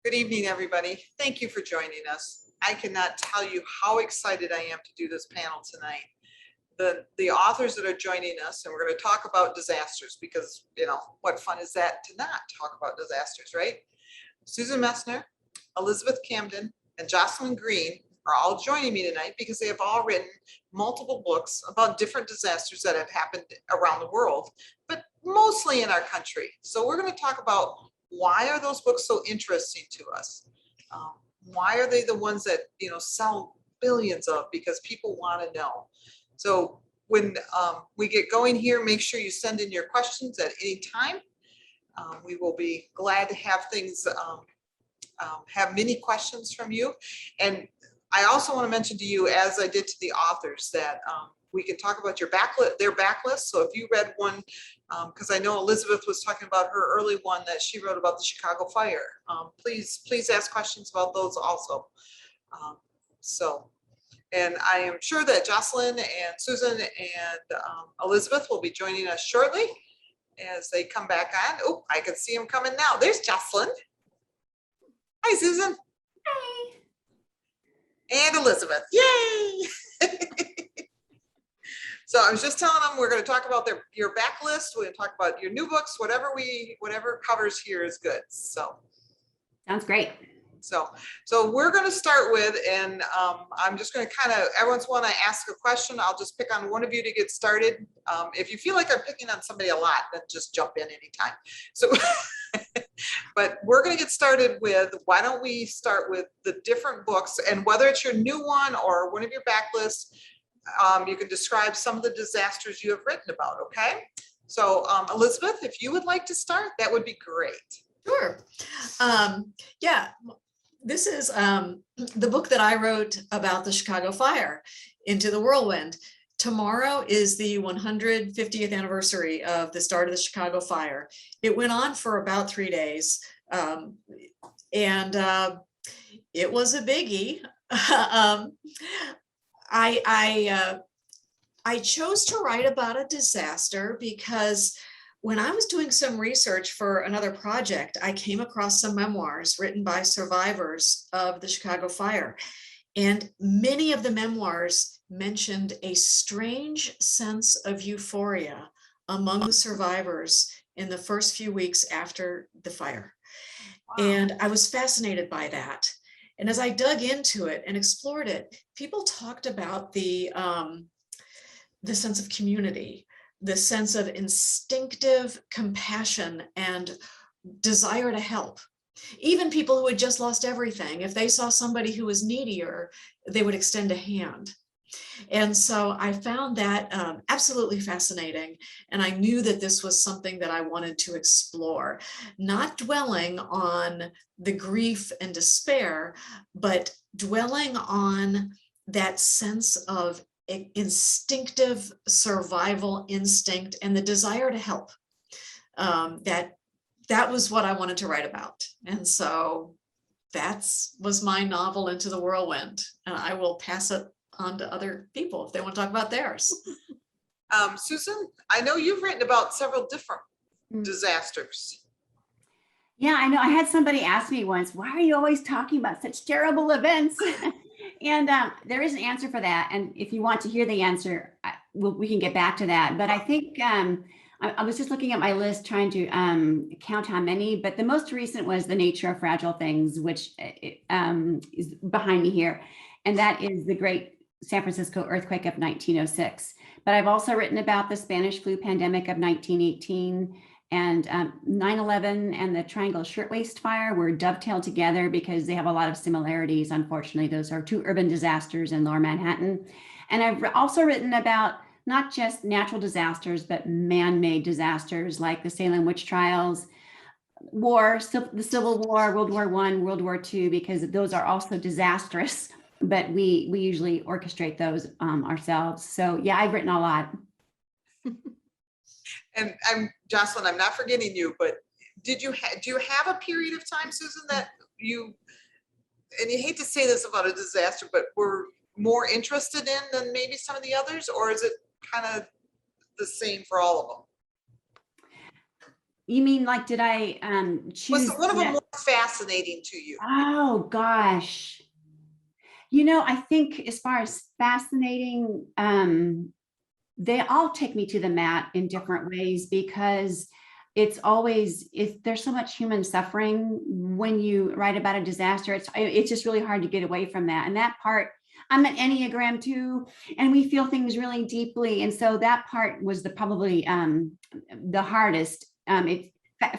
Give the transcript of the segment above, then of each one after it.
Good evening, everybody. Thank you for joining us. I cannot tell you how excited I am to do this panel tonight. The authors that are joining us, and we're going to talk about disasters because, what fun is that to not talk about disasters, right? Susan Messner, Elizabeth Camden, and Jocelyn Green are all joining me tonight because they have all written multiple books about different disasters that have happened around the world, but mostly in our country. So we're going to talk about why are those books so interesting to us? Why are they the ones that sell billions of? Because people want to know. So when we get going here, make sure you send in your questions at any time. We will be glad to have things, have many questions from you. And I also want to mention to you, as I did to the authors, that we can talk about their backlist. So if you read one, because I know Elizabeth was talking about her early one that she wrote about the Chicago fire. Please ask questions about those also. And I am sure that Jocelyn and Susan and Elizabeth will be joining us shortly as they come back on. Oh, I can see them coming now. There's Jocelyn. Hi, Susan. Hi. And Elizabeth. Yay! So I was just telling them we're going to talk about your backlist. We're going to talk about your new books, whatever covers here is good. So sounds great. So we're going to start with, and I'm just going to every once in a while I ask a question. I'll just pick on one of you to get started. If you feel like I'm picking on somebody a lot, then just jump in anytime. So, but we're going to get started with, why don't we start with the different books, and whether it's your new one or one of your backlists, you can describe some of the disasters you have written about, okay? So Elizabeth, if you would like to start, that would be great. Sure. Yeah, this is the book that I wrote about the Chicago fire, Into the Whirlwind. Tomorrow is the 150th anniversary of the start of the Chicago fire. It went on for about 3 days, and it was a biggie. I chose to write about a disaster because when I was doing some research for another project, I came across some memoirs written by survivors of the Chicago fire. And many of the memoirs mentioned a strange sense of euphoria among the survivors in the first few weeks after the fire. Wow. And I was fascinated by that. And as I dug into it and explored it, people talked about the sense of community, the sense of instinctive compassion and desire to help. Even people who had just lost everything, if they saw somebody who was needier, they would extend a hand. And so I found that absolutely fascinating. And I knew that this was something that I wanted to explore, not dwelling on the grief and despair, but dwelling on that sense of instinctive survival instinct and the desire to help. That was what I wanted to write about. And so that was my novel, Into the Whirlwind. And I will pass it on to other people if they want to talk about theirs. Susan, I know you've written about several different disasters. Yeah, I know. I had somebody ask me once, why are you always talking about such terrible events? And there is an answer for that. And if you want to hear the answer, we can get back to that. But I think I was just looking at my list trying to count how many, but the most recent was The Nature of Fragile Things, which is behind me here. And that is the great San Francisco earthquake of 1906. But I've also written about the Spanish flu pandemic of 1918, and 9/11 and the Triangle Shirtwaist Fire were dovetailed together because they have a lot of similarities. Unfortunately, those are two urban disasters in Lower Manhattan. And I've also written about not just natural disasters, but man-made disasters like the Salem witch trials, the Civil War, World War I, World War II, because those are also disastrous, but we usually orchestrate those ourselves. So yeah, I've written a lot. And Jocelyn, I'm not forgetting you, but do you have a period of time, Susan, that you, and you hate to say this about a disaster, but were more interested in than maybe some of the others, or is it kind of the same for all of them? You mean like, did I Was choose one of them that? more fascinating to you? Oh gosh. I think as far as fascinating, they all take me to the mat in different ways because there's so much human suffering when you write about a disaster. It's just really hard to get away from that. And that part, I'm an Enneagram too, and we feel things really deeply. And so that part was probably the hardest. It's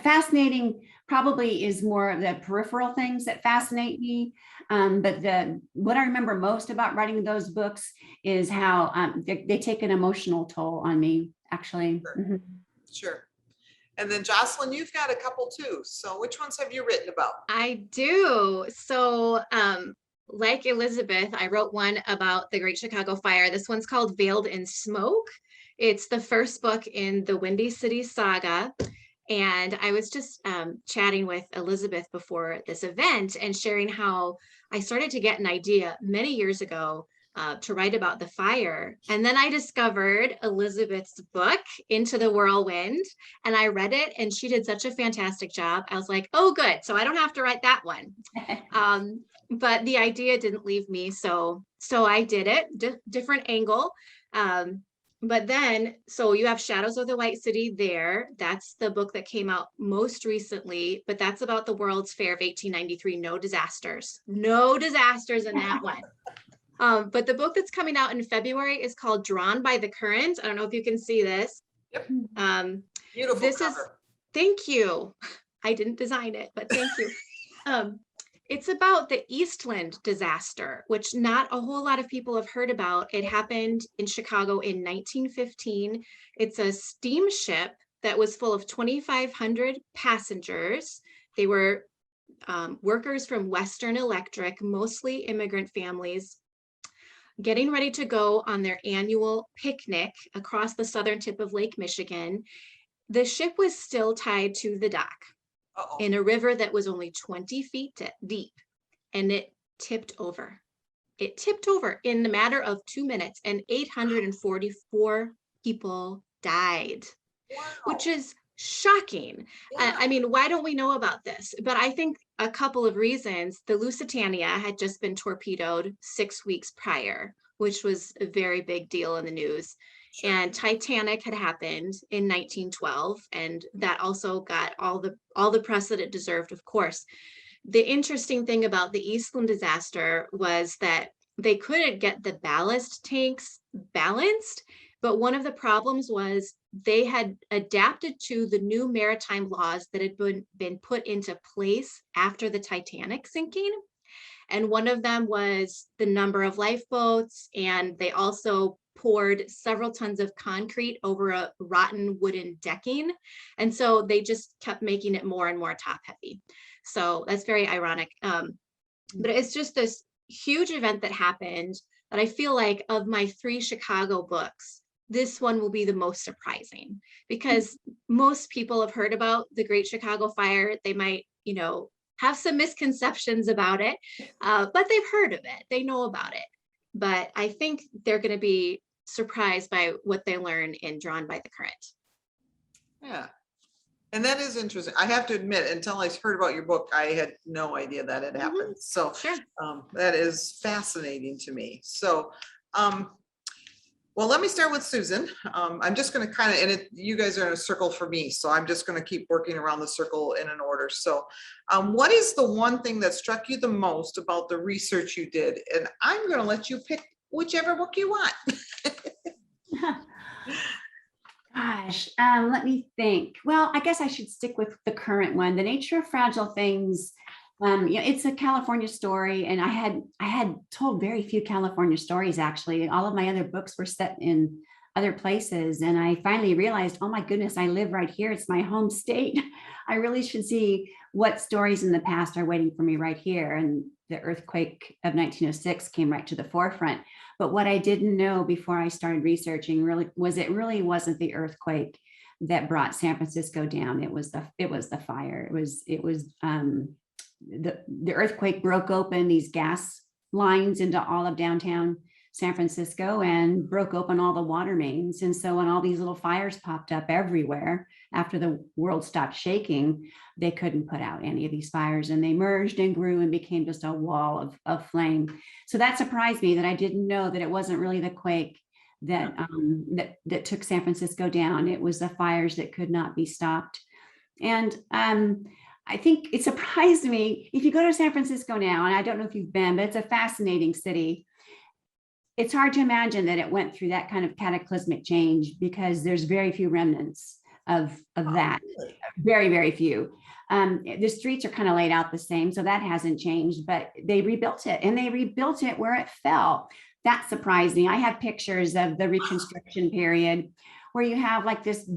fascinating probably is more of the peripheral things that fascinate me. But what I remember most about writing those books is how they take an emotional toll on me, actually. Sure. Mhm. Sure. And then Jocelyn, you've got a couple too. So which ones have you written about? I do. So, like Elizabeth, I wrote one about the Great Chicago Fire. This one's called Veiled in Smoke. It's the first book in the Windy City saga. And I was just chatting with Elizabeth before this event and sharing how I started to get an idea many years ago to write about the fire. And then I discovered Elizabeth's book, Into the Whirlwind, and I read it and she did such a fantastic job. I was like, oh, good. So I don't have to write that one. But the idea didn't leave me. So I did it, different angle. But then, so you have Shadows of the White City there. That's the book that came out most recently, but that's about the World's Fair of 1893. No disasters in that one. But the book that's coming out in February is called Drawn by the Current. I don't know if you can see this. Yep. Beautiful This cover. Thank you. I didn't design it, but thank you. It's about the Eastland disaster, which not a whole lot of people have heard about. It happened in Chicago in 1915. It's a steamship that was full of 2,500 passengers. They were workers from Western Electric, mostly immigrant families, getting ready to go on their annual picnic across the southern tip of Lake Michigan. The ship was still tied to the dock in a river that was only 20 feet deep, and it tipped over. It tipped over in the matter of 2 minutes, and 844 people died, which is shocking. Yeah. I mean, why don't we know about this? But I think a couple of reasons. The Lusitania had just been torpedoed 6 weeks prior, which was a very big deal in the news. Sure. And Titanic had happened in 1912, and that also got all the press that it deserved, of course. The interesting thing about the Eastland disaster was that they couldn't get the ballast tanks balanced, but one of the problems was they had adapted to the new maritime laws that had been put into place after the Titanic sinking. And one of them was the number of lifeboats, and they also poured several tons of concrete over a rotten wooden decking. And so they just kept making it more and more top heavy. So that's very ironic. But it's just this huge event that happened that I feel like of my 3 Chicago books, this one will be the most surprising because most people have heard about the Great Chicago Fire. They might, have some misconceptions about it, but they've heard of it. They know about it. But I think they're going to be surprised by what they learn in Drawn by the Current. Yeah. And that is interesting. I have to admit, until I heard about your book, I had no idea that had happened. So Sure. That is fascinating to me. So, well, let me start with Susan. I'm just going to and you guys are in a circle for me. So I'm just going to keep working around the circle in an order. So what is the one thing that struck you the most about the research you did? And I'm going to let you pick whichever book you want. Gosh, let me think. Well, I guess I should stick with the current one, The Nature of Fragile Things. It's a California story, and I had told very few California stories, actually. All of my other books were set in other places, and I finally realized, oh my goodness, I live right here. It's my home state. I really should see what stories in the past are waiting for me right here. And the earthquake of 1906 came right to the forefront. But what I didn't know before I started researching it really wasn't the earthquake that brought San Francisco down. It was the fire. The earthquake broke open these gas lines into all of downtown San Francisco and broke open all the water mains. And so when all these little fires popped up everywhere after the world stopped shaking, they couldn't put out any of these fires, and they merged and grew and became just a wall of flame. So that surprised me, that I didn't know that it wasn't really the quake that that took San Francisco down. It was the fires that could not be stopped. And I think it surprised me. If you go to San Francisco now, and I don't know if you've been, but it's a fascinating city. It's hard to imagine that it went through that kind of cataclysmic change, because there's very few remnants of that. Very, very few. The streets are kind of laid out the same, so that hasn't changed, but they rebuilt it, and they rebuilt it where it fell. That surprised me. I have pictures of the Reconstruction period where you have like this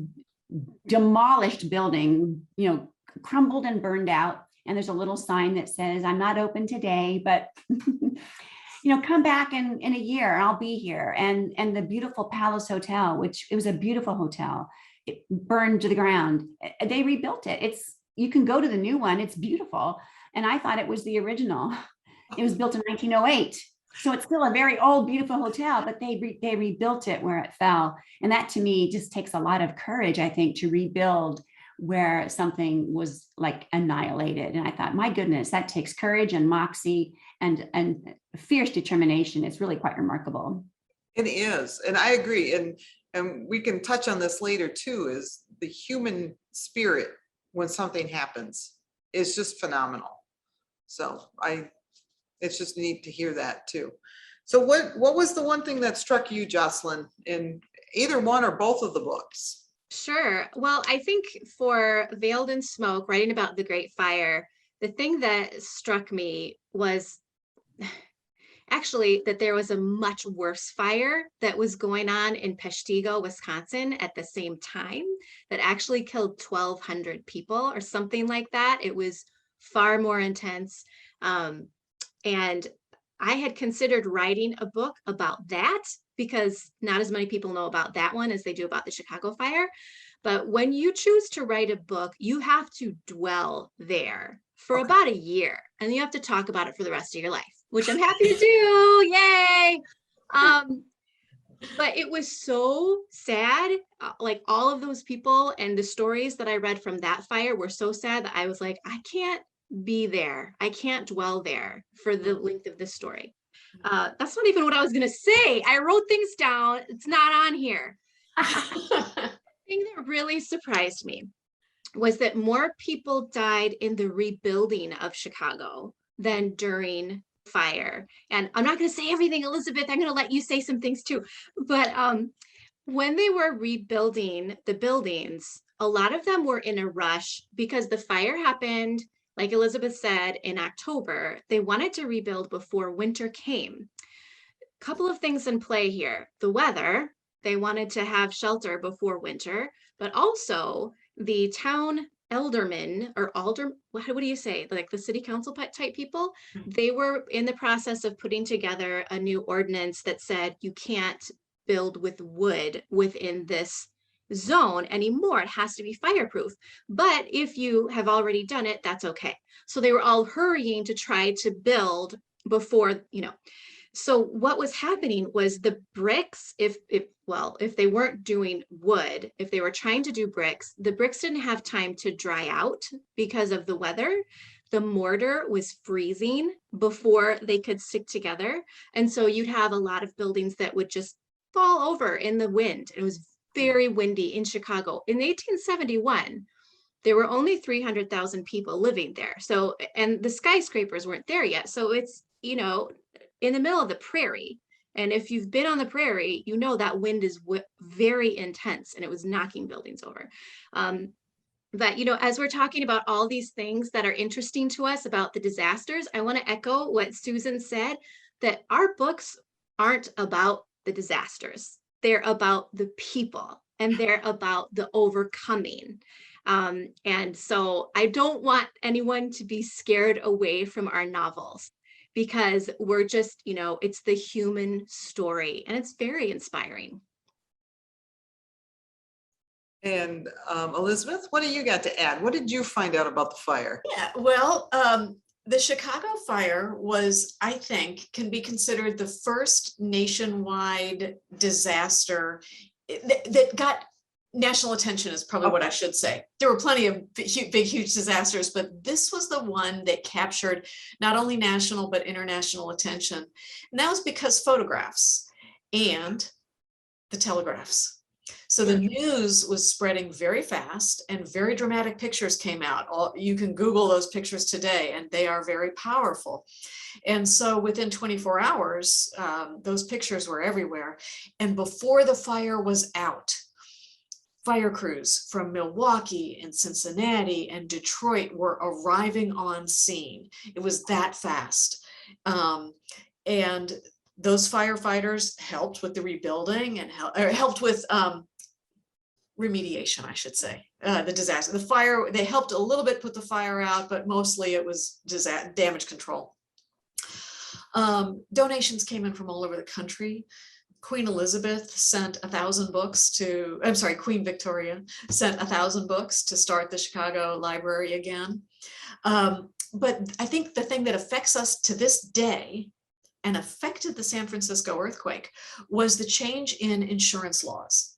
demolished building, crumbled and burned out. And there's a little sign that says, "I'm not open today, but come back in a year, I'll be here." And the beautiful Palace Hotel, which it was a beautiful hotel, it burned to the ground. They rebuilt it. You can go to the new one. It's beautiful. And I thought it was the original. It was built in 1908. So it's still a very old, beautiful hotel, but they rebuilt it where it fell. And that to me just takes a lot of courage, I think, to rebuild where something was like annihilated. And I thought, my goodness, that takes courage and moxie and fierce determination. It's really quite remarkable. It is. And I agree. And we can touch on this later too, is the human spirit when something happens is just phenomenal. So it's just neat to hear that too. So what was the one thing that struck you, Jocelyn, in either one or both of the books? Sure. Well, I think for Veiled in Smoke, writing about the Great Fire, the thing that struck me was actually that there was a much worse fire that was going on in Peshtigo, Wisconsin at the same time that actually killed 1,200 people or something like that. It was far more intense. And I had considered writing a book about that because not as many people know about that one as they do about the Chicago fire. But when you choose to write a book, you have to dwell there for about a year, and you have to talk about it for the rest of your life, which I'm happy to do. Yay. But it was so sad. Like all of those people and the stories that I read from that fire were so sad that I was like, I can't be there. I can't dwell there for the length of this story. That's not even what I was going to say. I wrote things down. It's not on here. The thing that really surprised me was that more people died in the rebuilding of Chicago than during fire. And I'm not going to say everything, Elizabeth. I'm going to let you say some things too. But when they were rebuilding the buildings, a lot of them were in a rush because the fire happened, like Elizabeth said, in October. They wanted to rebuild before winter came. A couple of things in play here. The weather, they wanted to have shelter before winter, but also the town aldermen or what do you say? Like the city council type people, they were in the process of putting together a new ordinance that said you can't build with wood within this zone anymore. It has to be fireproof. But if you have already done it, that's okay. So they were all hurrying to try to build before, So what was happening was the bricks, if they weren't doing wood, if they were trying to do bricks, the bricks didn't have time to dry out because of the weather. The mortar was freezing before they could stick together. And so you'd have a lot of buildings that would just fall over in the wind. It was very windy in Chicago. In 1871, there were only 300,000 people living there. So, and the skyscrapers weren't there yet. So it's, in the middle of the prairie. And if you've been on the prairie, that wind is very intense and it was knocking buildings over. But, as we're talking about all these things that are interesting to us about the disasters, I want to echo what Susan said, that our books aren't about the disasters. They're about the people and they're about the overcoming. And so I don't want anyone to be scared away from our novels, because we're just, it's the human story and it's very inspiring. And Elizabeth, what do you got to add? What did you find out about the fire? Yeah, well, The Chicago fire was, I think, can be considered the first nationwide disaster that got national attention, is probably what I should say. There were plenty of big, huge disasters, but this was the one that captured not only national, but international attention. And that was because photographs and the telegraphs. So the news was spreading very fast, and very dramatic pictures came out. You can Google those pictures today, and they are very powerful. And so within 24 hours, those pictures were everywhere. And before the fire was out, fire crews from Milwaukee and Cincinnati and Detroit were arriving on scene. It was that fast. And those firefighters helped with the rebuilding and helped with remediation, I should say, the disaster. The fire, they helped a little bit put the fire out, but mostly it was damage control. Donations came in from all over the country. Queen Elizabeth sent 1,000 books to, I'm sorry, Queen Victoria sent 1,000 books to start the Chicago Library again. But I think the thing that affects us to this day and affected the San Francisco earthquake was the change in insurance laws.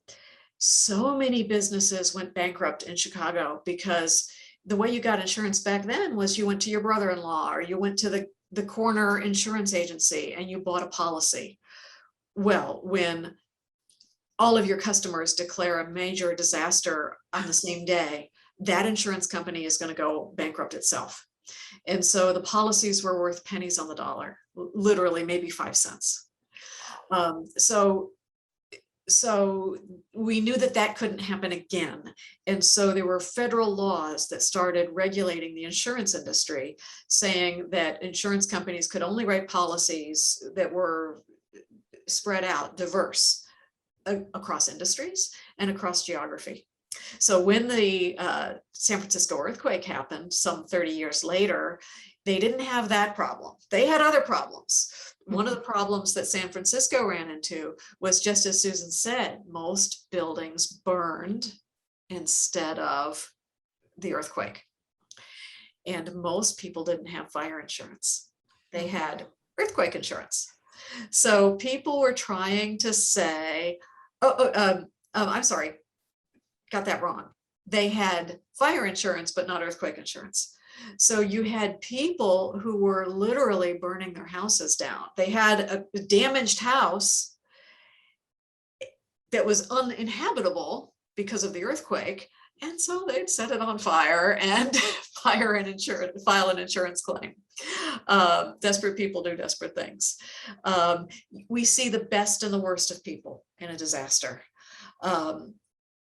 So many businesses went bankrupt in Chicago because the way you got insurance back then was you went to your brother-in-law or you went to the corner insurance agency and you bought a policy. Well, when all of your customers declare a major disaster on the same day, that insurance company is going to go bankrupt itself. And so the policies were worth pennies on the dollar, literally maybe 5 cents. So we knew that that couldn't happen again. And so there were federal laws that started regulating the insurance industry, saying that insurance companies could only write policies that were spread out, diverse across industries and across geography. So when the San Francisco earthquake happened some 30 years later, they didn't have that problem. They had other problems. One of the problems that San Francisco ran into was, just as Susan said, most buildings burned instead of the earthquake. And most people didn't have fire insurance. They had earthquake insurance. So people were trying to say, I'm sorry, got that wrong. They had fire insurance, but not earthquake insurance. So you had people who were literally burning their houses down. They had a damaged house that was uninhabitable because of the earthquake. And so they'd set it on fire and file an insurance claim. Desperate people do desperate things. We see the best and the worst of people in a disaster.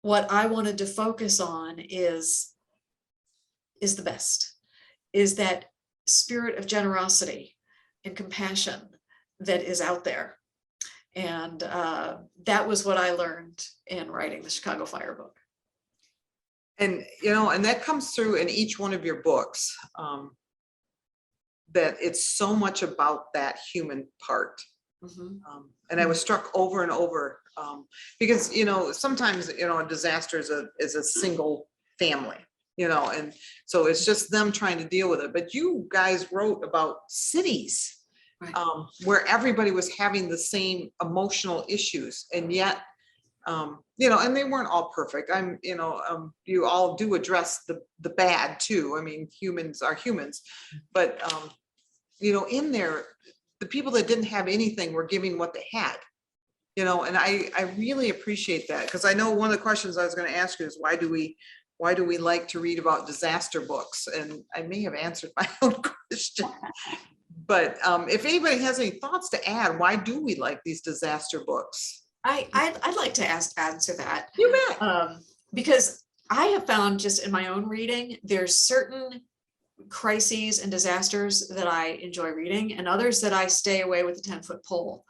What I wanted to focus on is the best, is that spirit of generosity and compassion that is out there. And that was what I learned in writing the Chicago Fire book. And, you know, and that comes through in each one of your books, that it's so much about that human part. And I was struck over and over, because, you know, sometimes, you know, a disaster is a single family, you know, and so it's just them trying to deal with it. But you guys wrote about cities, Right. Where everybody was having the same emotional issues, and yet, you know, and they weren't all perfect. You all do address the bad too. I mean, humans are humans, but, you know, in there, the people that didn't have anything were giving what they had, you know, and I really appreciate that, because I know one of the questions I was going to ask you is why do we like to read about disaster books? And I may have answered my own question, but if anybody has any thoughts to add, why do we like these disaster books? I'd like to answer that. You bet. Because I have found, just in my own reading, there's certain crises and disasters that I enjoy reading, and others that I stay away with a 10-foot pole.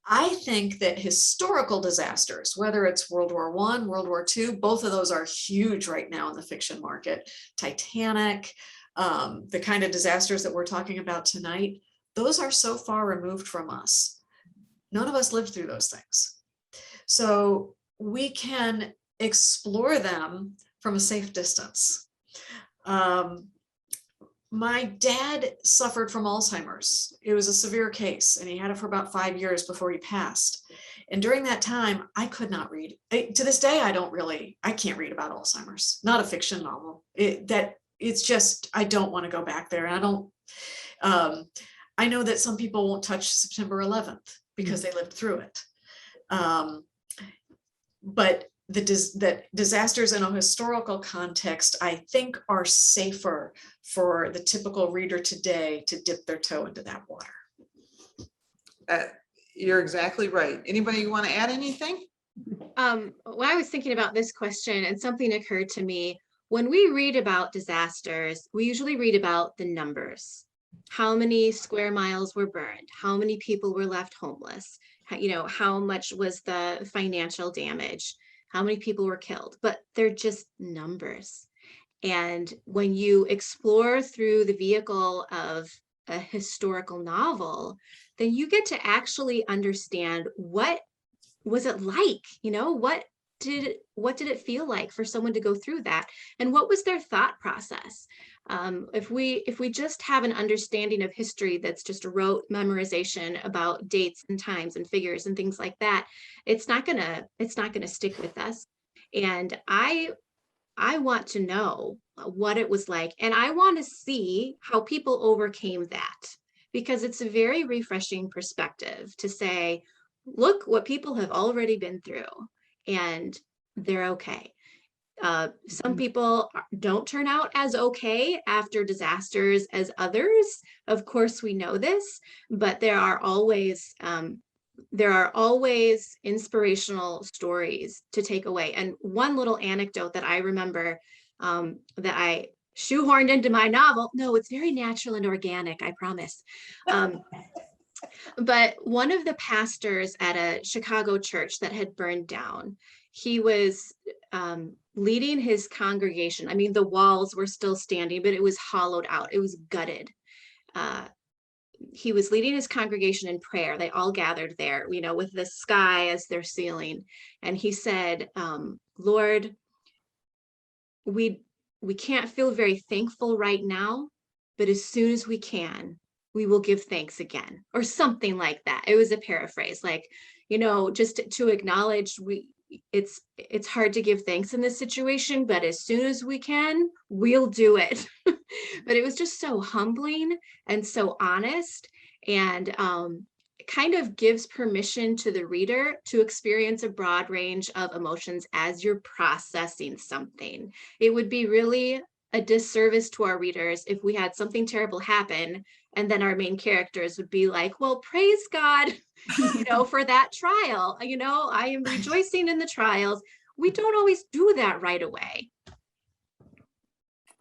I think that historical disasters, whether it's World War I, World War II, both of those are huge right now in the fiction market. Titanic, the kind of disasters that we're talking about tonight, those are so far removed from us. None of us lived through those things. So we can explore them from a safe distance. my dad suffered from Alzheimer's. It was a severe case, and he had it for about 5 years before he passed. And during that time, I could not read. To this day, I can't read about Alzheimer's, not a fiction novel. It's just, I don't want to go back there. And I know that some people won't touch September 11th because they lived through it. But that disasters in a historical context, I think, are safer for the typical reader today to dip their toe into that water. You're exactly right. Anybody want to add anything? When I was thinking about this question, and something occurred to me, when we read about disasters, we usually read about the numbers. How many square miles were burned? How many people were left homeless? How much was the financial damage? How many people were killed? But they're just numbers. And when you explore through the vehicle of a historical novel, then you get to actually understand what was it like, what did it feel like for someone to go through that, and what was their thought process? If we just have an understanding of history that's just a rote memorization about dates and times and figures and things like that, it's not gonna stick with us. And I want to know what it was like, and I want to see how people overcame that, because it's a very refreshing perspective to say, look what people have already been through, and they're okay. Some people don't turn out as okay after disasters as others. Of course, we know this, but there are always inspirational stories to take away. And one little anecdote that I remember, that I shoehorned into my novel. No, it's very natural and organic, I promise. But one of the pastors at a Chicago church that had burned down, he was leading his congregation. I mean, the walls were still standing, but it was hollowed out. It was gutted. He was leading his congregation in prayer. They all gathered there, with the sky as their ceiling. And he said, Lord, we can't feel very thankful right now, but as soon as we can, we will give thanks again, or something like that. It was a paraphrase, like, just to acknowledge it's hard to give thanks in this situation, but as soon as we can, we'll do it. But it was just so humbling and so honest, and kind of gives permission to the reader to experience a broad range of emotions as you're processing something. It would be really a disservice to our readers if we had something terrible happen and then our main characters would be like, well, praise God, for that trial. I am rejoicing in the trials. We don't always do that right away.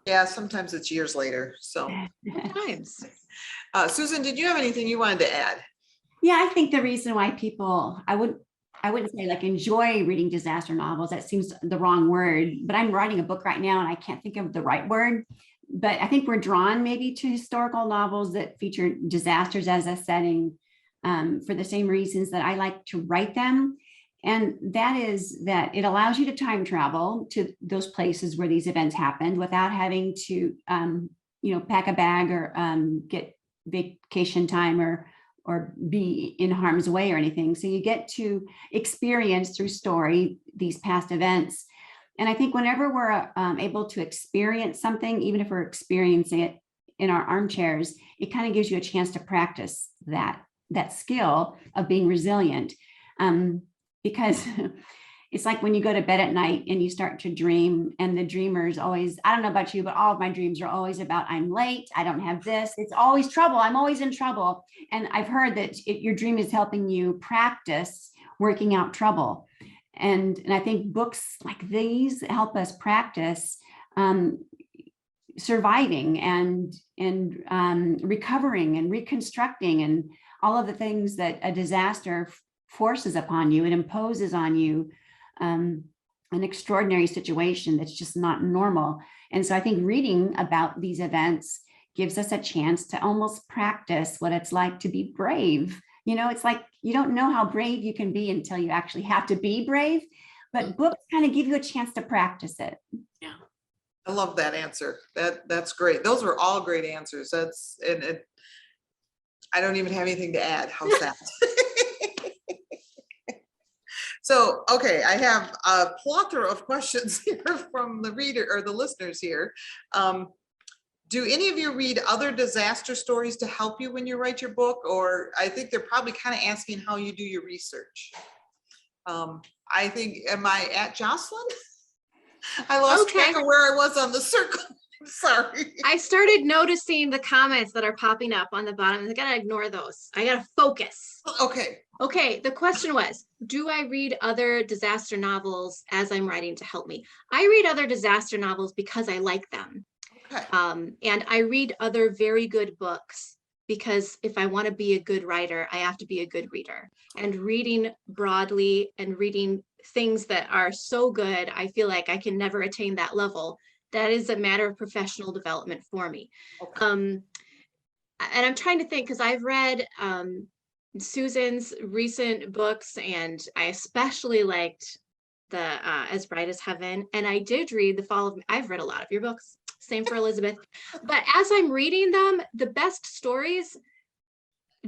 Yeah, sometimes it's years later. So Sometimes. Susan, did you have anything you wanted to add? Yeah, I think the reason why people, I wouldn't say like enjoy reading disaster novels. That seems the wrong word, but I'm writing a book right now and I can't think of the right word. But I think we're drawn maybe to historical novels that feature disasters as a setting, for the same reasons that I like to write them. And that is that it allows you to time travel to those places where these events happened without having to, pack a bag or get vacation time or be in harm's way or anything. So you get to experience through story these past events. And I think whenever we're able to experience something, even if we're experiencing it in our armchairs, it kind of gives you a chance to practice that skill of being resilient. Because it's like when you go to bed at night and you start to dream, and the dreamers always, I don't know about you, but all of my dreams are always about, I'm late, I don't have this, it's always trouble, I'm always in trouble. And I've heard that your dream is helping you practice working out trouble. And I think books like these help us practice surviving and recovering and reconstructing and all of the things that a disaster forces upon you. It imposes on you an extraordinary situation that's just not normal. And so I think reading about these events gives us a chance to almost practice what it's like to be brave. It's like you don't know how brave you can be until you actually have to be brave, but books kind of give you a chance to practice it. Yeah. I love that answer. That's great. Those were all great answers. I don't even have anything to add. How's that? So, okay, I have a plethora of questions here from the reader or the listeners here. Do any of you read other disaster stories to help you when you write your book? Or I think they're probably kind of asking how you do your research. I think, am I at Jocelyn? I lost track of where I was on the circle. Sorry. I started noticing the comments that are popping up on the bottom. I gotta ignore those. I gotta focus. Okay. Okay, the question was, do I read other disaster novels as I'm writing to help me? I read other disaster novels because I like them. Okay. And I read other very good books because if I want to be a good writer, I have to be a good reader. And reading broadly and reading things that are so good, I feel like I can never attain that level. That is a matter of professional development for me. Okay. And I'm trying to think because I've read Susan's recent books, and I especially liked the As Bright as Heaven. And I did read The Fall of, I've read a lot of your books, same for Elizabeth. But as I'm reading them, the best stories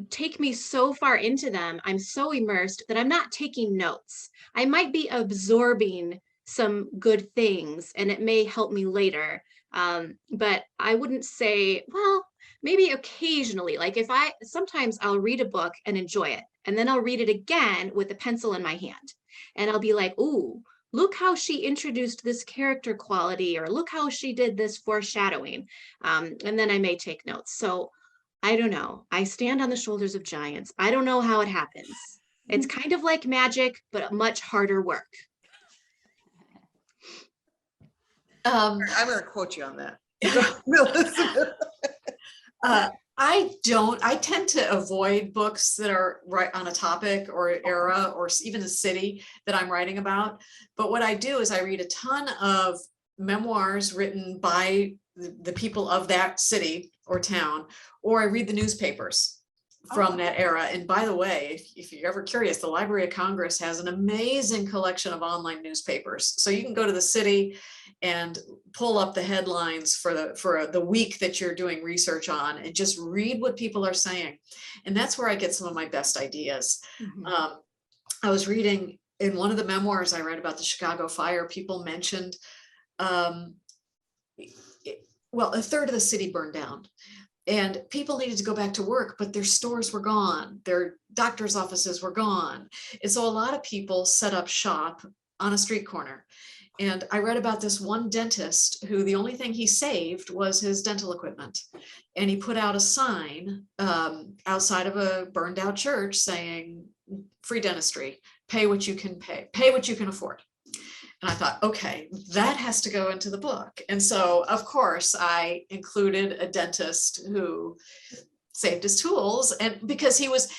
take me so far into them. I'm so immersed that I'm not taking notes. I might be absorbing some good things and it may help me later. But I wouldn't say, well, maybe occasionally, like sometimes I'll read a book and enjoy it. And then I'll read it again with a pencil in my hand. And I'll be like, ooh, look how she introduced this character quality, or look how she did this foreshadowing. And then I may take notes. So I don't know. I stand on the shoulders of giants. I don't know how it happens. It's kind of like magic, but much harder work. I'm going to quote you on that. I tend to avoid books that are right on a topic or era or even a city that I'm writing about. But what I do is I read a ton of memoirs written by the people of that city or town, or I read the newspapers from that era. And by the way, if you're ever curious, the Library of Congress has an amazing collection of online newspapers. So you can go to the city and pull up the headlines for the week that you're doing research on and just read what people are saying. And that's where I get some of my best ideas. Mm-hmm. I was reading in one of the memoirs I read about the Chicago fire, people mentioned, well, a third of the city burned down. And people needed to go back to work, but their stores were gone. Their doctor's offices were gone. And so a lot of people set up shop on a street corner. And I read about this one dentist who the only thing he saved was his dental equipment. And he put out a sign outside of a burned out church saying, free dentistry, pay what you can pay what you can afford. And I thought, okay, that has to go into the book. And so, of course, I included a dentist who saved his tools, and because he was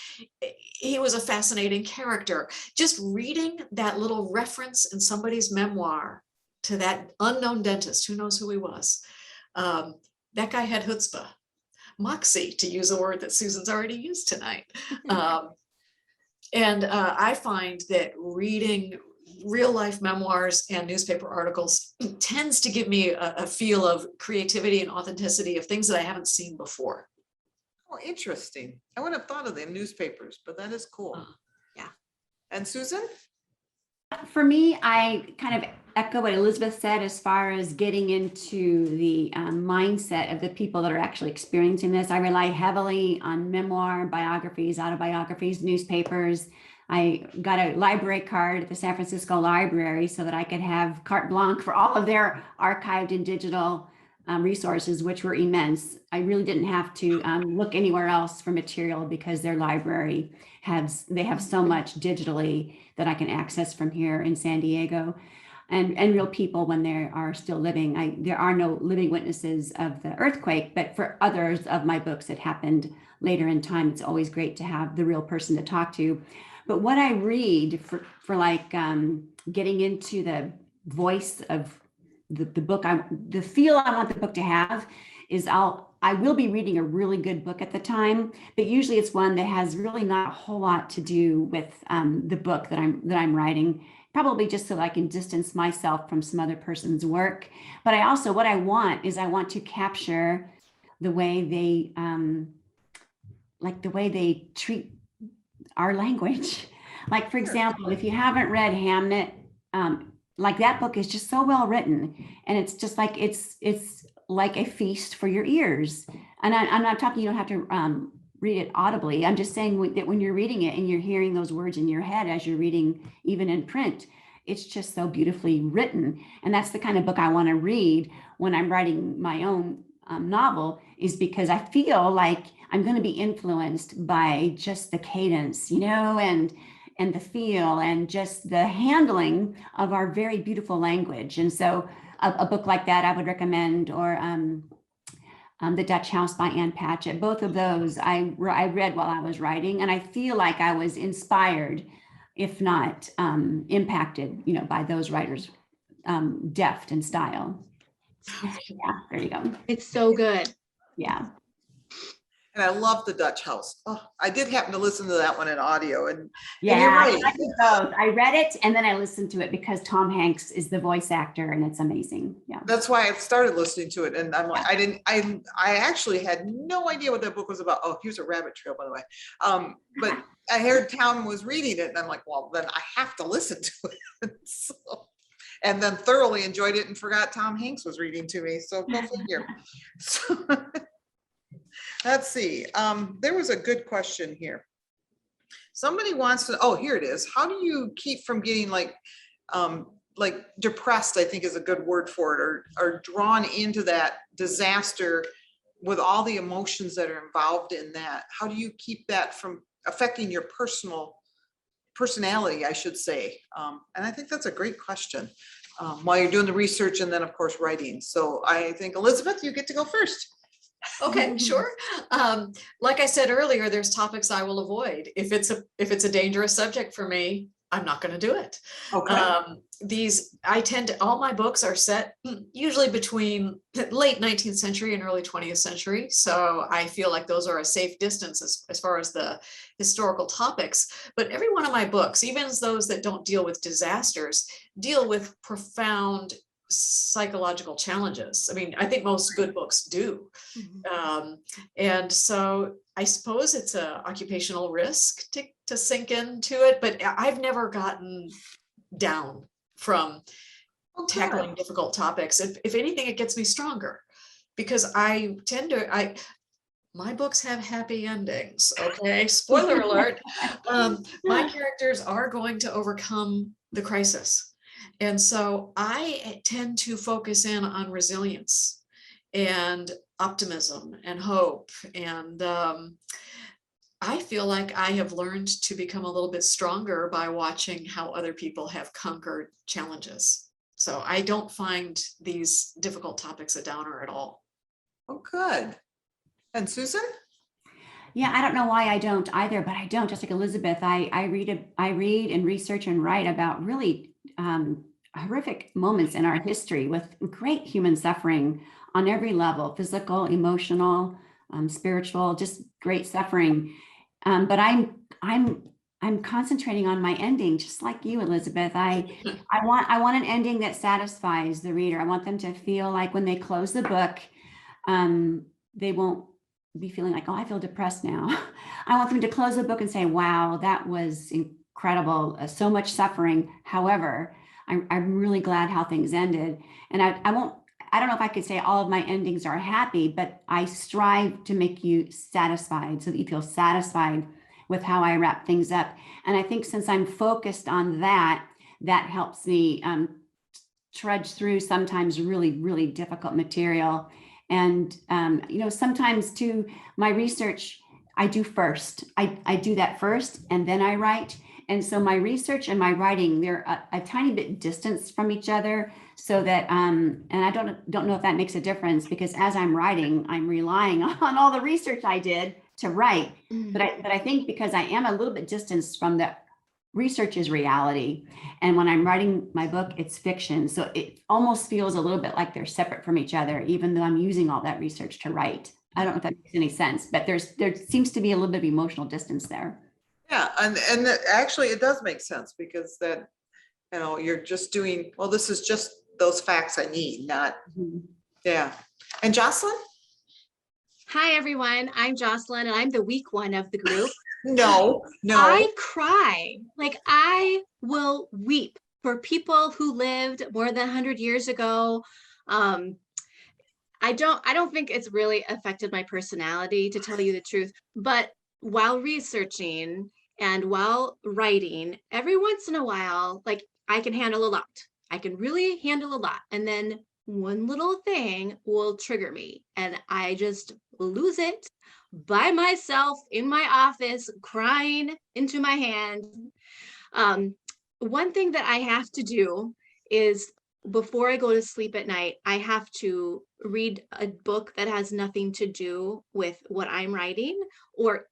a fascinating character. Just reading that little reference in somebody's memoir to that unknown dentist, who knows who he was. That guy had chutzpah, moxie, to use a word that Susan's already used tonight. And I find that reading real life memoirs and newspaper articles tends to give me a feel of creativity and authenticity of things that I haven't seen before. Oh, interesting. I wouldn't have thought of the newspapers, but that is cool. Yeah. And Susan? For me, I kind of echo what Elizabeth said as far as getting into the mindset of the people that are actually experiencing this. I rely heavily on memoir, biographies, autobiographies, newspapers. I got a library card at the San Francisco Library so that I could have carte blanche for all of their archived and digital resources, which were immense. I really didn't have to look anywhere else for material because their library they have so much digitally that I can access from here in San Diego, and real people when they are still living. There are no living witnesses of the earthquake, but for others of my books that happened later in time, it's always great to have the real person to talk to. But what I read for like getting into the voice of the book, the feel I want the book to have is I will be reading a really good book at the time, but usually it's one that has really not a whole lot to do with the book that I'm writing. probably just so I can distance myself from some other person's work. But what I want to capture the way they, like the way they treat our language. Like, for example, if you haven't read Hamnet, like that book is just so well written, and it's just like, it's like a feast for your ears. And I'm not talking, you don't have to read it audibly. I'm just saying that when you're reading it and you're hearing those words in your head as you're reading, even in print, it's just so beautifully written. And that's the kind of book I want to read when I'm writing my own novel, is because I feel like I'm going to be influenced by just the cadence, and the feel and just the handling of our very beautiful language. And so a book like that I would recommend, or The Dutch House by Ann Patchett. Both of those I read while I was writing, and I feel like I was inspired, if not impacted, by those writers' depth and style. Yeah, there you go. It's so good. Yeah. And I love The Dutch House. Oh, I did happen to listen to that one in audio, and Yeah, you're right. I did both. I read it and then I listened to it because Tom Hanks is the voice actor, and it's amazing. Yeah. That's why I started listening to it. And I'm like, I actually had no idea what that book was about. Oh, here's a rabbit trail, by the way. But I heard Tom was reading it, and I'm like, well, then I have to listen to it. So, and then thoroughly enjoyed it and forgot Tom Hanks was reading to me. So go figure. So, let's see. There was a good question here. Somebody wants to, oh, here it is. How do you keep from getting like depressed, I think is a good word for it, or drawn into that disaster with all the emotions that are involved in that? How do you keep that from affecting your personality, I should say? And I think that's a great question while you're doing the research and then of course writing. So I think, Elizabeth, you get to go first. Okay, sure. Like I said earlier, there's topics I will avoid. If it's a dangerous subject for me, I'm not going to do it. Okay. All my books are set usually between late 19th century and early 20th century. So I feel like those are a safe distance as far as the historical topics. But every one of my books, even those that don't deal with disasters, deal with profound psychological challenges. I mean, I think most good books do. And so I suppose it's an occupational risk to sink into it, but I've never gotten down from tackling difficult topics. If anything, it gets me stronger, because my books have happy endings. Okay, spoiler alert. My characters are going to overcome the crisis. And so I tend to focus in on resilience and optimism and hope. And I feel like I have learned to become a little bit stronger by watching how other people have conquered challenges. So I don't find these difficult topics a downer at all. Oh, good. And Susan? Yeah, I don't know why I don't either, but I don't. Just like Elizabeth, I read and research and write about really horrific moments in our history with great human suffering on every level: physical, emotional, spiritual, just great suffering. But I'm concentrating on my ending, just like you, Elizabeth. I want an ending that satisfies the reader. I want them to feel like when they close the book, they won't be feeling like, oh, I feel depressed now. I want them to close the book and say, wow, that was incredible. So much suffering. However, I'm really glad how things ended. And I don't know if I could say all of my endings are happy, but I strive to make you satisfied so that you feel satisfied with how I wrap things up. And I think since I'm focused on that helps me trudge through sometimes really, really difficult material. And, sometimes too, my research, I do first. I do that first and then I write. And so my research and my writing, they're a tiny bit distanced from each other, so that, and I don't know if that makes a difference, because as I'm writing, I'm relying on all the research I did to write. But I think because I am a little bit distanced from the research is reality. And when I'm writing my book, it's fiction. So it almost feels a little bit like they're separate from each other, even though I'm using all that research to write. I don't know if that makes any sense, but there seems to be a little bit of emotional distance there. Yeah, and actually it does make sense, because that You know, you're just doing, well, this is just those facts I need, not, Mhm. yeah. And Jocelyn? Hi, everyone. I'm Jocelyn, and I'm the weak one of the group. No, I cry. Like, I will weep for people who lived more than 100 years ago. Um, I don't think it's really affected my personality, to tell you the truth. But while researching and while writing, every once in a while, like, I can handle a lot. I can really handle a lot. And then one little thing will trigger me, and I just lose it by myself in my office, crying into my hand. Um, One thing that I have to do is, before I go to sleep at night, I have to read a book that has nothing to do with what I'm writing, or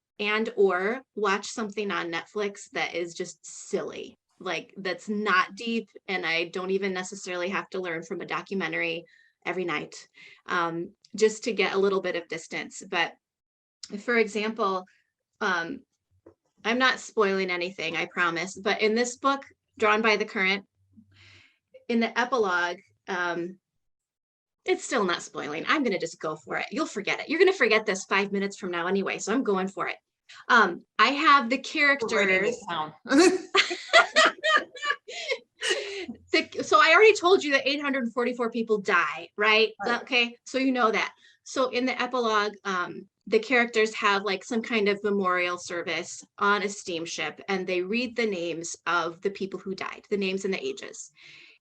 watch something on Netflix that is just silly, like that's not deep, and I don't even necessarily have to learn from a documentary every night, just to get a little bit of distance. But for example, um, I'm not spoiling anything, I promise, but in this book, Drawn by the Current, in the epilogue, it's still not spoiling. I'm going to just go for it. You'll forget it. You're going to forget this 5 minutes from now anyway, so I'm going for it. I have the characters. So I already told you that 844 people die, right? Right. Okay, so you know that. So in the epilogue, the characters have like some kind of memorial service on a steamship, and they read the names of the people who died, the names and the ages.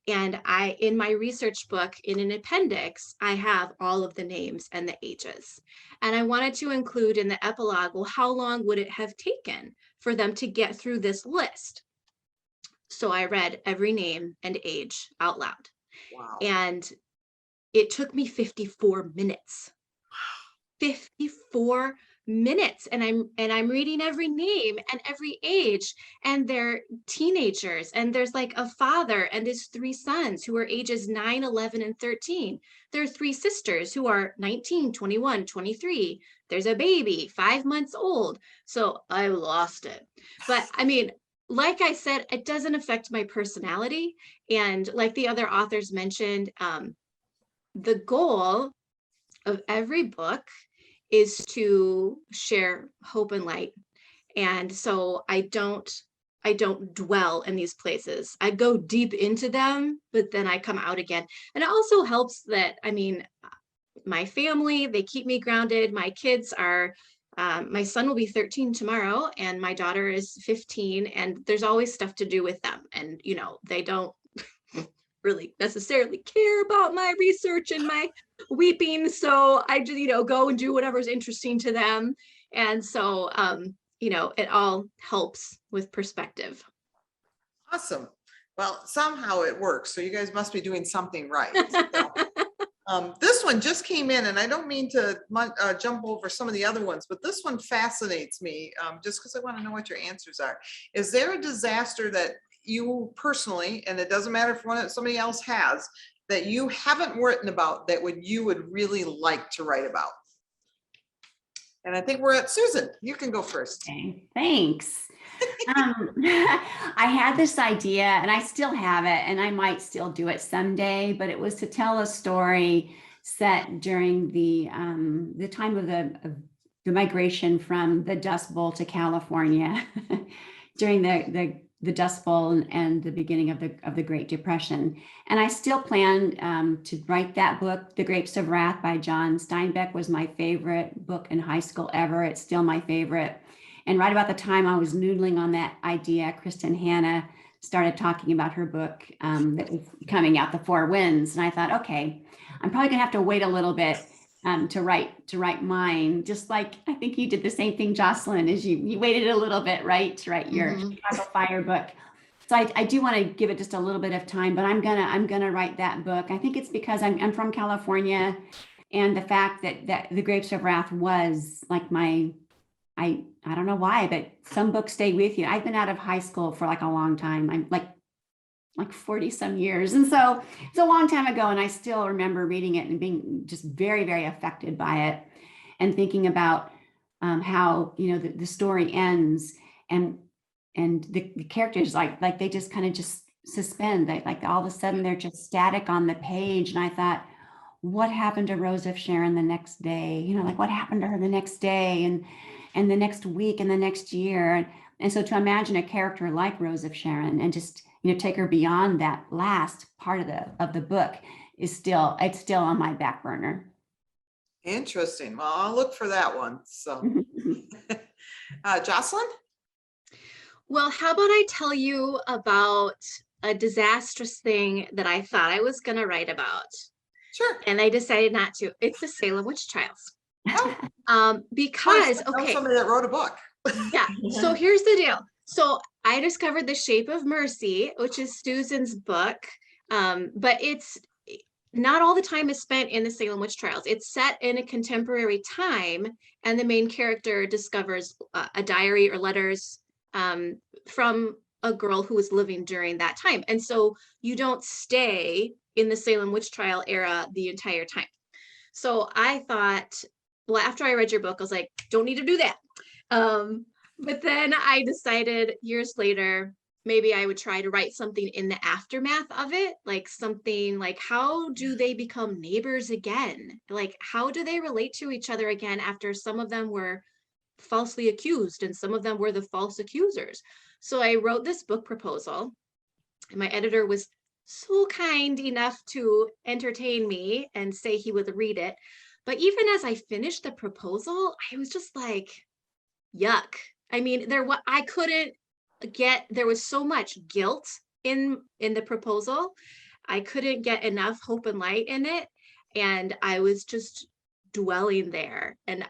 And in my research book, in an appendix, I have all of the names and the ages. And I wanted to include in the epilogue, well, how long would it have taken for them to get through this list? So I read every name and age out loud. Wow. And it took me 54 minutes. 54 minutes. And I'm reading every name and every age, and they're teenagers, and there's like a father and his three sons who are ages 9, 11, and 13. There are three sisters who are 19, 21, 23. There's a baby 5 months old. So I lost it. But I mean, like I said, it doesn't affect my personality. And like the other authors mentioned, the goal of every book is to share hope and light. And so I don't dwell in these places. I go deep into them, but then I come out again. And it also helps that, I mean, my family, they keep me grounded. My kids are, my son will be 13 tomorrow, and my daughter is 15, and there's always stuff to do with them. And, you know, they don't really necessarily care about my research and my weeping. So I just, go and do whatever's interesting to them. And so, it all helps with perspective. Awesome. Well, somehow it works. So you guys must be doing something right. So, this one just came in, and I don't mean to jump over some of the other ones, but this one fascinates me, just because I want to know what your answers are. Is there a disaster that you personally, and it doesn't matter if somebody else has, that you haven't written about that you would really like to write about? And I think we're at Susan. You can go first. Okay, thanks. I had this idea, and I still have it, and I might still do it someday, but it was to tell a story set during the time of the migration from the Dust Bowl to California during the Dust Bowl and the beginning of the Great Depression. And I still plan to write that book. The Grapes of Wrath by John Steinbeck was my favorite book in high school ever. It's still my favorite. And right about the time I was noodling on that idea, Kristen Hanna started talking about her book that was coming out, The Four Winds. And I thought, okay, I'm probably gonna have to wait a little bit to write mine. Just like I think you did the same thing, Jocelyn, is you waited a little bit, right, to write your Chicago Fire book. So I do want to give it just a little bit of time, but I'm gonna write that book. I think it's because I'm from California, and the fact that The Grapes of Wrath was like I don't know why, but some books stay with you. I've been out of high school for like a long time. I'm like 40 some years. And so it's a long time ago. And I still remember reading it and being just very, very affected by it, and thinking about how, the story ends, and the characters like they just kind of just suspend. Like all of a sudden they're just static on the page. And I thought, what happened to Rose of Sharon the next day? You know, like what happened to her the next day and the next week and the next year. And so to imagine a character like Rose of Sharon and just, you know, take her beyond that last part of the book it's still on my back burner. Interesting. Well, I'll look for that one. So, Jocelyn? Well, how about I tell you about a disastrous thing that I thought I was going to write about, Sure. and I decided not to. It's the Salem witch trials. Oh, Because, I know okay, somebody that wrote a book. yeah. So here's the deal. So I discovered The Shape of Mercy, which is Susan's book, but it's not all the time is spent in the Salem witch trials. It's set in a contemporary time, and the main character discovers a diary or letters from a girl who was living during that time. And so you don't stay in the Salem witch trial era the entire time. So I thought, well, after I read your book, I was like, don't need to do that. But then I decided years later, maybe I would try to write something in the aftermath of it, like something like, how do they become neighbors again? Like, how do they relate to each other again after some of them were falsely accused and some of them were the false accusers? So I wrote this book proposal, and my editor was so kind enough to entertain me and say he would read it. But even as I finished the proposal, I was just like, yuck. I mean, I couldn't get, there was so much guilt in the proposal. I couldn't get enough hope and light in it. And I was just dwelling there. And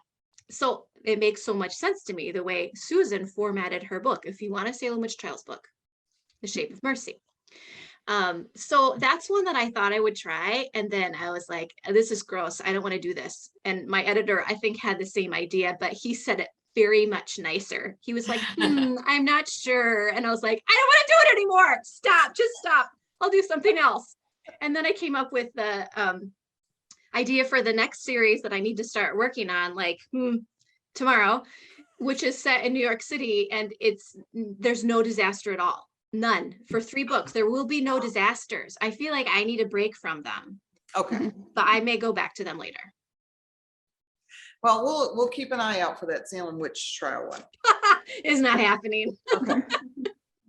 so it makes so much sense to me the way Susan formatted her book. If you want a Salem witch trials book, The Shape of Mercy. So that's one that I thought I would try. And then I was like, this is gross. I don't want to do this. And my editor, I think, had the same idea, but he said it very much nicer. He was like, I'm not sure. And I was like, I don't want to do it anymore. Stop, just stop. I'll do something else. And then I came up with the idea for the next series that I need to start working on, like tomorrow, which is set in New York City. And there's no disaster at all. None. For 3 books, there will be no disasters. I feel like I need a break from them. Okay. But I may go back to them later. Well, we'll keep an eye out for that Salem witch trial one. It's not happening. Okay.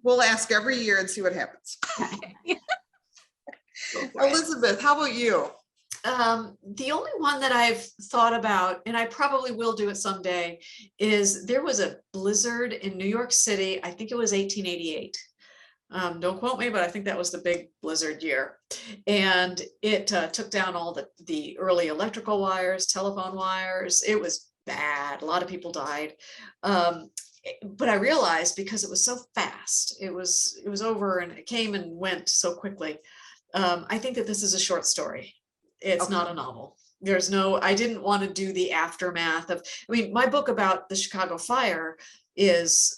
We'll ask every year and see what happens. Elizabeth, how about you? The only one that I've thought about, and I probably will do it someday, is there was a blizzard in New York City. I think it was 1888. Don't quote me, but I think that was the big blizzard year. And it took down all the early electrical wires, telephone wires. It was bad. A lot of people died. But I realized, because it was so fast, it was over and it came and went so quickly. I think that this is a short story. It's not a novel. I didn't want to do the aftermath of, I mean, my book about the Chicago fire is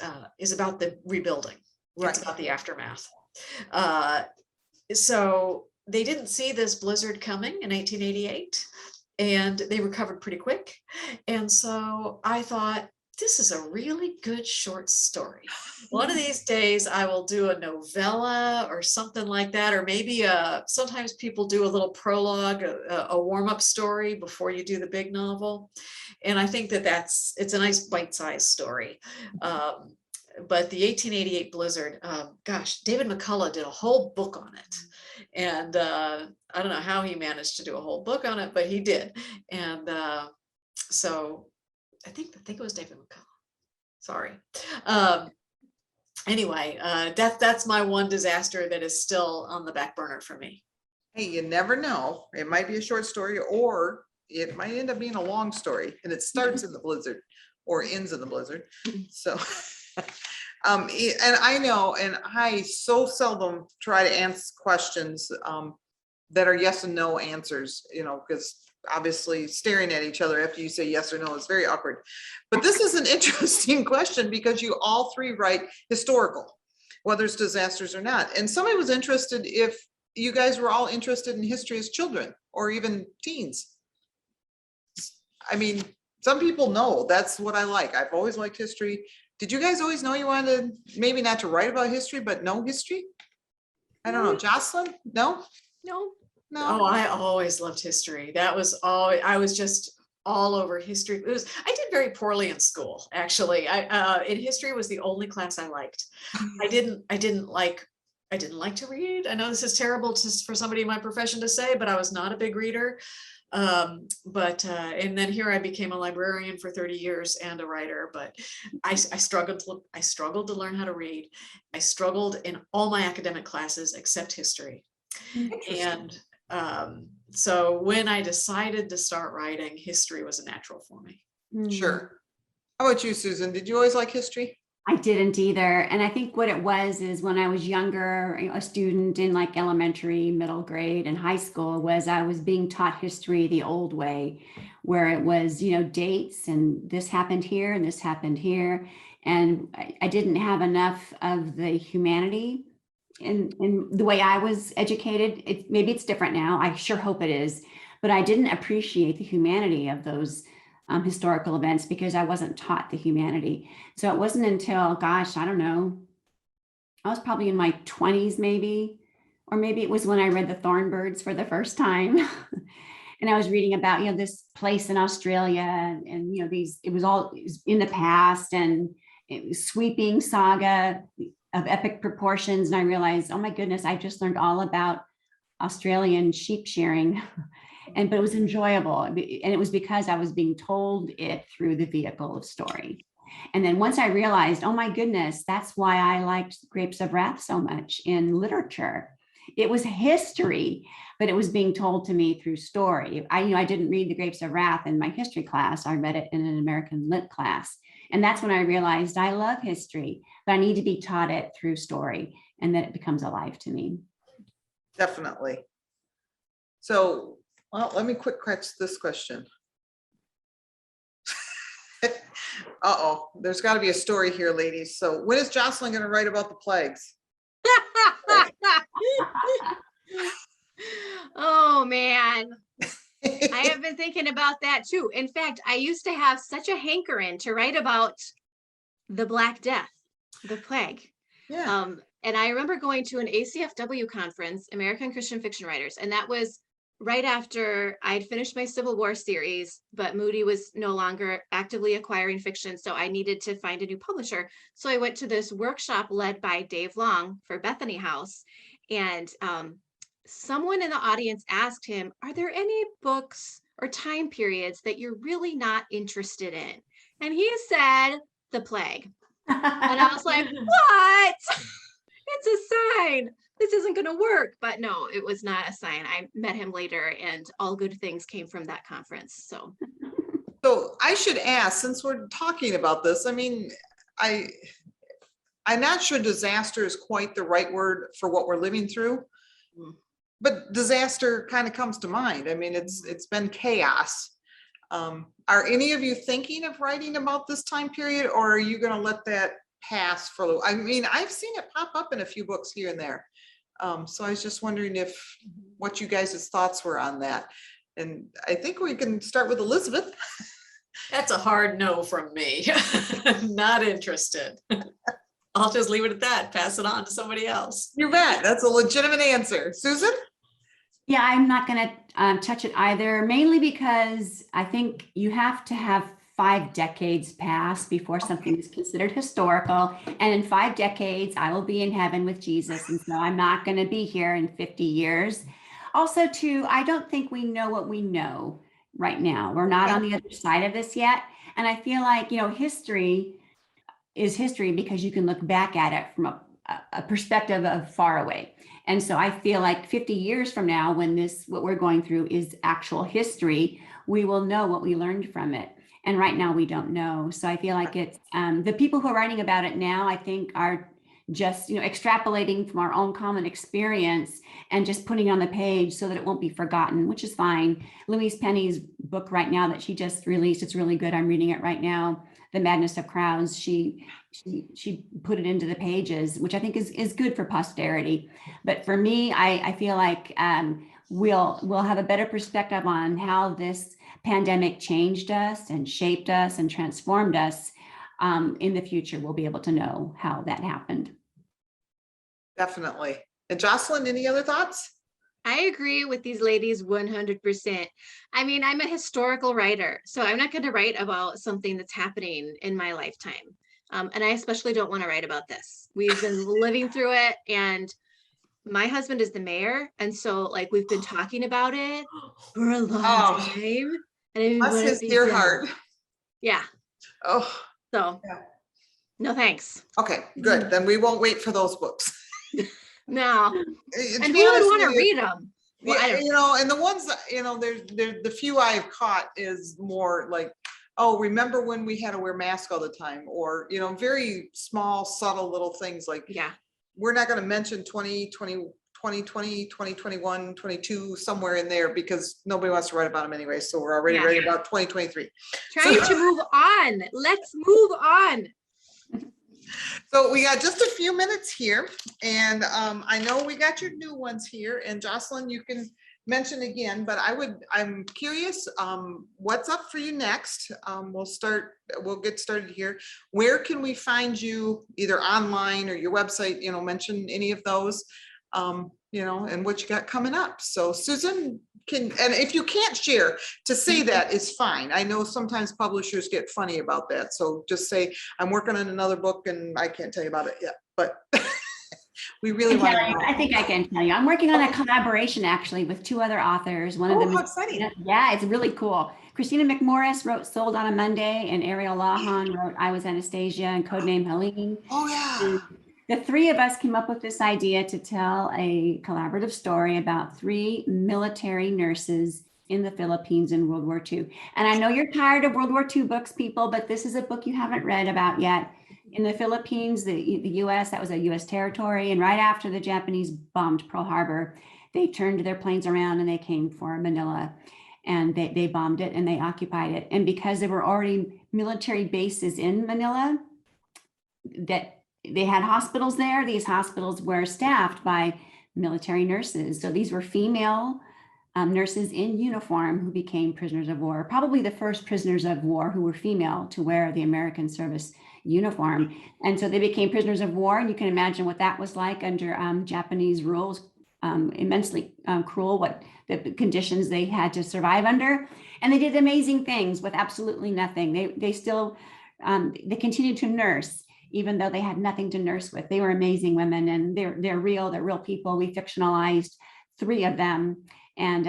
about the rebuilding. Right. It's about the aftermath. So they didn't see this blizzard coming in 1888, and they recovered pretty quick. And so I thought, this is a really good short story. One of these days I will do a novella or something like that, or maybe sometimes people do a little prologue, a warm-up story before you do the big novel. And I think that it's a nice bite-sized story. But the 1888 blizzard, gosh, David McCullough did a whole book on it. And I don't know how he managed to do a whole book on it, but he did. And so I think it was David McCullough. Sorry. Anyway, that's my one disaster that is still on the back burner for me. Hey, you never know. It might be a short story, or it might end up being a long story, and it starts in the blizzard or ends in the blizzard. So, and I know, and I so seldom try to answer questions that are yes and no answers, because obviously staring at each other after you say yes or no is very awkward. But this is an interesting question, because you all 3 write historical, whether it's disasters or not. And somebody was interested if you guys were all interested in history as children or even teens. I mean, some people know that's what I like. I've always liked history. Did you guys always know you wanted, maybe not to write about history, but know history? I don't know, Jocelyn? No? No. Oh, No? I always loved history. That was all, I was just all over history. I did very poorly in school, actually. In history was the only class I liked. I didn't like to read. I know this is terrible for somebody in my profession to say, but I was not a big reader. And then here I became a librarian for 30 years and a writer, but I struggled to learn how to read. I struggled in all my academic classes except history. And so when I decided to start writing, history was a natural for me. Sure. How about you, Susan? Did you always like history? I didn't either. And I think what it was is when I was younger, a student in like elementary, middle grade, and high school, was I was being taught history the old way, where it was, dates and this happened here and this happened here. And I didn't have enough of the humanity in the way I was educated. Maybe it's different now. I sure hope it is, but I didn't appreciate the humanity of those historical events because I wasn't taught the humanity. So it wasn't until, gosh, I don't know, I was probably in my 20s maybe, or maybe it was when I read The Thornbirds for the first time. And I was reading about, this place in Australia and it was in the past, and it was sweeping saga of epic proportions. And I realized, oh my goodness, I just learned all about Australian sheep shearing. But it was enjoyable. And it was because I was being told it through the vehicle of story. And then once I realized, oh my goodness, that's why I liked Grapes of Wrath so much in literature. It was history, but it was being told to me through story. I didn't read the Grapes of Wrath in my history class. I read it in an American Lit class. And that's when I realized I love history, but I need to be taught it through story, and then it becomes alive to me. Definitely. So, well, let me quick catch this question. Uh-oh, there's got to be a story here, ladies. So when is Jocelyn going to write about the plagues? Oh, man. I have been thinking about that too. In fact, I used to have such a hankering to write about the Black Death, the plague. Yeah. And I remember going to an ACFW conference, American Christian Fiction Writers, and that was right after I'd finished my Civil War series, but Moody was no longer actively acquiring fiction, so I needed to find a new publisher. So I went to this workshop led by Dave Long for Bethany House, and someone in the audience asked him, are there any books or time periods that you're really not interested in? And he said, the plague. And I was like, what? It's a sign. This isn't going to work. But no, it was not a sign. I met him later, and all good things came from that conference. So I should ask, since we're talking about this, I mean, I'm not sure disaster is quite the right word for what we're living through, but disaster kind of comes to mind. I mean, it's been chaos. Are any of you thinking of writing about this time period, or are you going to let that pass for a little? I mean, I've seen it pop up in a few books here and there. So I was just wondering what you guys' thoughts were on that. And I think we can start with Elizabeth. That's a hard no from me. Not interested. I'll just leave it at that. Pass it on to somebody else. You bet. That's a legitimate answer. Susan? Yeah, I'm not going to touch it either, mainly because I think you have to have 5 decades pass before something is considered historical. And in 5 decades, I will be in heaven with Jesus. And so I'm not going to be here in 50 years. Also, too, I don't think we know what we know right now. We're not on the other side of this yet. And I feel like, history is history because you can look back at it from a perspective of far away. And so I feel like 50 years from now, when what we're going through is actual history, we will know what we learned from it. And right now we don't know. So I feel like it's the people who are writing about it now, I think, are just, extrapolating from our own common experience and just putting it on the page so that it won't be forgotten, which is fine. Louise Penny's book right now that she just released, it's really good. I'm reading it right now. The Madness of Crowds. She put it into the pages, which I think is good for posterity. But for me, I feel like we'll have a better perspective on how this pandemic changed us and shaped us and transformed us. In the future, we'll be able to know how that happened. Definitely. And Jocelyn, any other thoughts? I agree with these ladies 100%. I mean, I'm a historical writer, so I'm not going to write about something that's happening in my lifetime. And I especially don't want to write about this. We've been living through it, and my husband is the mayor. And so, like, we've been talking about it for a long Oh, time. And I bless want his to be dear done. heart. Yeah. Oh, So, yeah. no thanks. Okay, good. Then we won't wait for those books. No. To And be who would honest want with to you, read them? Well, I yeah, don't. you know, and the ones that, you know, there's the few I've caught is more like, oh, remember when we had to wear masks all the time? Or, you know, very small, subtle little things like, Yeah. we're not going to mention 2021, 22, somewhere in there because nobody wants to write about them anyway. So we're already Yeah. writing about 2023. Trying to move on. Let's move on. So we got just a few minutes here, and I know we got your new ones here, and Jocelyn, you can mention again, but I'm curious, what's up for you next? We'll get started here. Where can we find you, either online or your website, you know, mention any of those, you know, and what you got coming up. So Susan and if you can't share, to say that is fine. I know sometimes publishers get funny about that. So just say, I'm working on another book and I can't tell you about it yet, but we really want to know. I think I can tell you. I'm working on a collaboration actually with two other authors. One of them Oh, how is, exciting. yeah, it's really cool. Christina McMorris wrote Sold on a Monday, and Ariel Lawhon wrote I Was Anastasia and Codename Helene. Oh, yeah. The three of us came up with this idea to tell a collaborative story about three military nurses in the Philippines in World War II. And I know you're tired of World War II books, people, but this is a book you haven't read about yet. In the Philippines, the US, that was a US territory. And right after the Japanese bombed Pearl Harbor, they turned their planes around and they came for Manila. And they bombed it and they occupied it. And because there were already military bases in Manila, that they had hospitals there. These hospitals were staffed by military nurses. So these were female nurses in uniform who became prisoners of war, probably the first prisoners of war who were female to wear the American service uniform. And so they became prisoners of war. And you can imagine what that was like under Japanese rules, immensely cruel, what the conditions they had to survive under. And they did amazing things with absolutely nothing. They still, they continued to nurse, even though they had nothing to nurse with. They were amazing women, and they're real people. We fictionalized three of them, and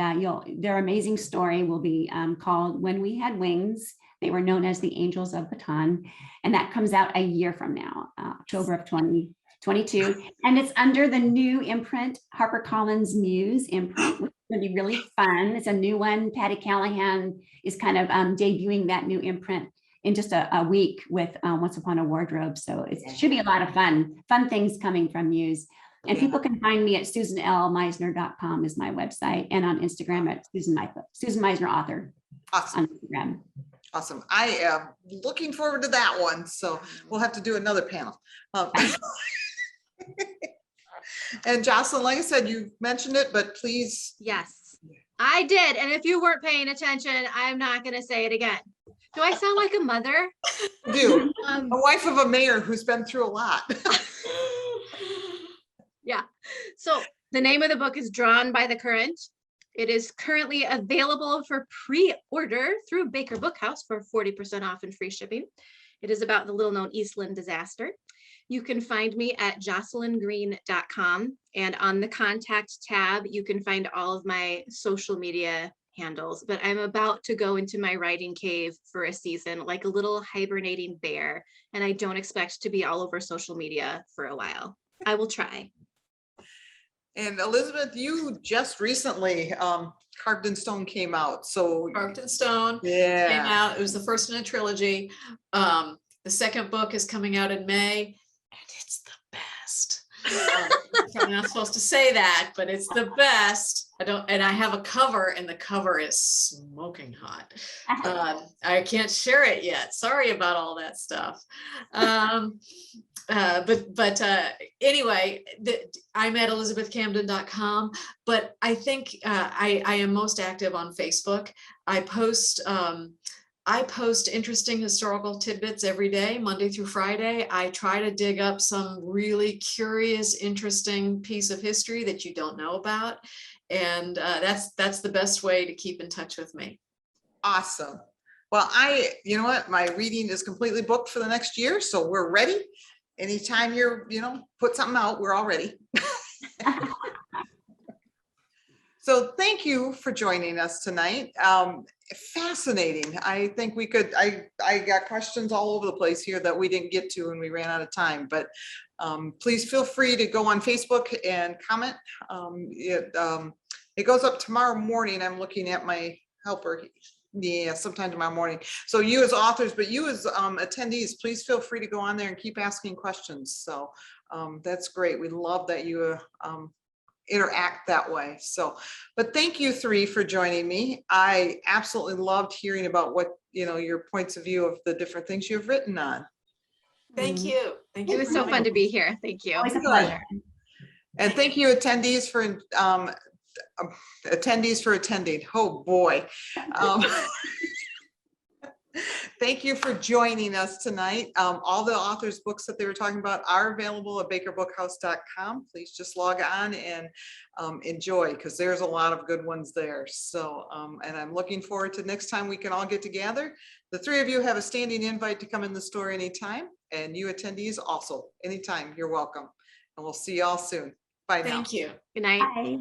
their amazing story will be called When We Had Wings. They were known as the Angels of Baton, and that comes out a year from now, October of 2022, and it's under the new imprint, HarperCollins Muse imprint, which is going to be really fun. It's a new one. Patty Callahan is kind of debuting that new imprint in just a week with Once Upon a Wardrobe. So it should be a lot of fun things coming from Muse. And people can find me at SusanLMeisner.com is my website, and on Instagram at Susan Meisner Author. Awesome. On Instagram. Awesome. I am looking forward to that one. So we'll have to do another panel. And Jocelyn, like I said, you mentioned it, but please. Yes, I did. And if you weren't paying attention, I'm not going to say it again. Do I sound like a mother? Do. A wife of a mayor who's been through a lot. Yeah. So the name of the book is Drawn by the Current. It is currently available for pre-order through Baker Bookhouse for 40% off and free shipping. It is about the little-known Eastland disaster. You can find me at jocelyngreen.com, and on the contact tab, you can find all of my social media handles. But I'm about to go into my writing cave for a season, like a little hibernating bear, and I don't expect to be all over social media for a while. I will try. And Elizabeth, you just recently, Carved in Stone came out. So Carved in Stone yeah, came out. It was the first in a trilogy. The second book is coming out in May, and it's the best. I'm probably not supposed to say that, but it's the best. I have a cover, and the cover is smoking hot. I can't share it yet. Sorry about all that stuff. Anyway, I'm at elizabethcamden.com, but I think I am most active on Facebook. I post I post interesting historical tidbits every day, Monday through Friday. I try to dig up some really curious, interesting piece of history that you don't know about. And that's the best way to keep in touch with me. Awesome. Well, you know what, my reading is completely booked for the next year, so we're ready. Anytime you're, put something out, we're all ready. So thank you for joining us tonight. Fascinating. I think we could, I got questions all over the place here that we didn't get to and we ran out of time, but please feel free to go on Facebook and comment. It goes up tomorrow morning. I'm looking at my helper. Yeah, sometime tomorrow morning. So you as authors, but you as attendees, please feel free to go on there and keep asking questions. So that's great. We love that you interact that way. So, but thank you three for joining me. I absolutely loved hearing about what, your points of view of the different things you've written on. Thank you. Thank you. It was so fun to be here. Thank you. Always a Good. pleasure. And thank you attendees for attending. Oh boy. Thank you for joining us tonight. All the authors' books that they were talking about are available at bakerbookhouse.com. Please just log on and enjoy, because there's a lot of good ones there. So, and I'm looking forward to next time we can all get together. The three of you have a standing invite to come in the store anytime, and you attendees also anytime. You're welcome. And we'll see you all soon. Bye now. Thank you. Good night. Bye.